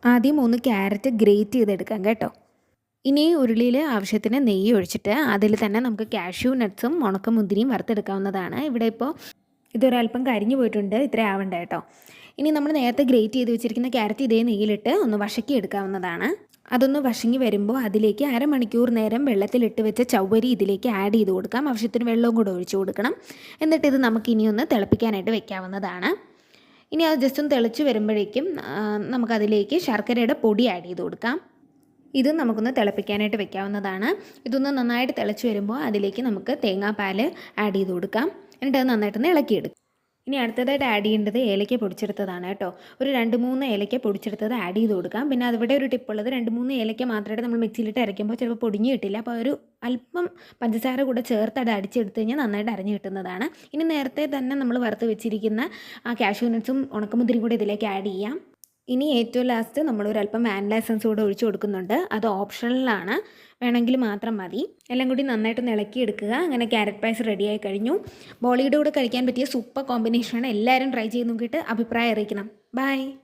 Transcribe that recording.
ആദ്യം 3 carrot grate ചെയ്തെടുക്കാം കേട്ടോ. ഇനി ഉരുളിയിൽ ആവശ്യത്തിന് നെയ്യ് ഒഴിച്ചിട്ട് അതിൽ തന്നെ നമുക്ക് കാഷ്യൂ നട്ട്സും ഉണക്കമുന്തിരിയും വറുത്തെടുക്കാവുന്നതാണ്. ഇവിടെ ഇപ്പോൾ ഇതൊരല്പം കരിഞ്ഞു പോയിട്ടുണ്ട്, ഇത്ര ആവണ്ട കേട്ടോ. ഇനി നമ്മൾ നേരത്തെ ഗ്രേറ്റ് ചെയ്ത് വെച്ചിരിക്കുന്ന ക്യാരറ്റ് ഇതേ നെയ്യിലിട്ട് ഒന്ന് വഷക്കി എടുക്കാവുന്നതാണ്. അതൊന്ന് വഷങ്ങി വരുമ്പോൾ അതിലേക്ക് അരമണിക്കൂർ നേരം വെള്ളത്തിലിട്ട് വെച്ച ചവ്വരി ഇതിലേക്ക് ആഡ് ചെയ്ത് കൊടുക്കാം. ആവശ്യത്തിന് വെള്ളവും കൂടെ ഒഴിച്ചു കൊടുക്കണം. എന്നിട്ട് ഇത് നമുക്കിനി ഒന്ന് തിളപ്പിക്കാനായിട്ട് വെക്കാവുന്നതാണ്. ഇനി അത് ജസ്റ്റ് ഒന്ന് തിളച്ച് വരുമ്പോഴേക്കും നമുക്കതിലേക്ക് ശർക്കരയുടെ പൊടി ആഡ് ചെയ്ത് കൊടുക്കാം. ഇതും നമുക്കൊന്ന് തിളപ്പിക്കാനായിട്ട് വെക്കാവുന്നതാണ്. ഇതൊന്ന് നന്നായിട്ട് തിളച്ച് വരുമ്പോൾ അതിലേക്ക് നമുക്ക് തേങ്ങാപ്പാൽ ആഡ് ചെയ്ത് കൊടുക്കാം. എന്നിട്ട് അത് നന്നായിട്ടൊന്ന് ഇളക്കിയെടുക്കും. ഇനി അടുത്തതായിട്ട് ആഡ് ചെയ്യേണ്ടത് ഏലക്ക പൊടിച്ചെടുത്തതാണ് കേട്ടോ. ഒരു 2-3 ഏലക്ക പൊടിച്ചെടുത്തത് ആഡ് ചെയ്ത് കൊടുക്കാം. പിന്നെ അതിവിടെ ഒരു ടിപ്പുള്ളത് 2-3 ഏലക്ക മാത്രമായിട്ട് നമ്മൾ മിക്സിയിലിട്ട് അരയ്ക്കുമ്പോൾ ചിലപ്പോൾ പൊടിഞ്ഞ് കിട്ടില്ല. അപ്പോൾ ഒരു അല്പം പഞ്ചസാര കൂടെ ചേർത്ത് അത് അടിച്ചെടുത്ത് കഴിഞ്ഞാൽ നന്നായിട്ട് അരഞ്ഞ് കിട്ടുന്നതാണ്. ഇനി നേരത്തെ തന്നെ നമ്മൾ വറുത്ത് വെച്ചിരിക്കുന്ന ആ കാഷ്യൂ നട്ട്സും ഉണക്കമുന്തിരിയും കൂടെ ഇതിലേക്ക് ആഡ് ചെയ്യാം. ഇനി ഏറ്റവും ലാസ്റ്റ് നമ്മളൊരല്പം വാനില എസൻസ് കൂടെ ഒഴിച്ച് കൊടുക്കുന്നുണ്ട്. അത് ഓപ്ഷണലാണ്, വേണമെങ്കിൽ മാത്രം മതി. എല്ലാം കൂടി നന്നായിട്ട് ഇളക്കിയെടുക്കുക. അങ്ങനെ ക്യാരറ്റ് പായസം റെഡിയായി കഴിഞ്ഞു. ബോളിയുടെ കൂടെ കഴിക്കാൻ പറ്റിയ സൂപ്പർ കോമ്പിനേഷനാണ്. എല്ലാവരും ട്രൈ ചെയ്ത് നോക്കിയിട്ട് അഭിപ്രായം അറിയിക്കണം. ബൈ.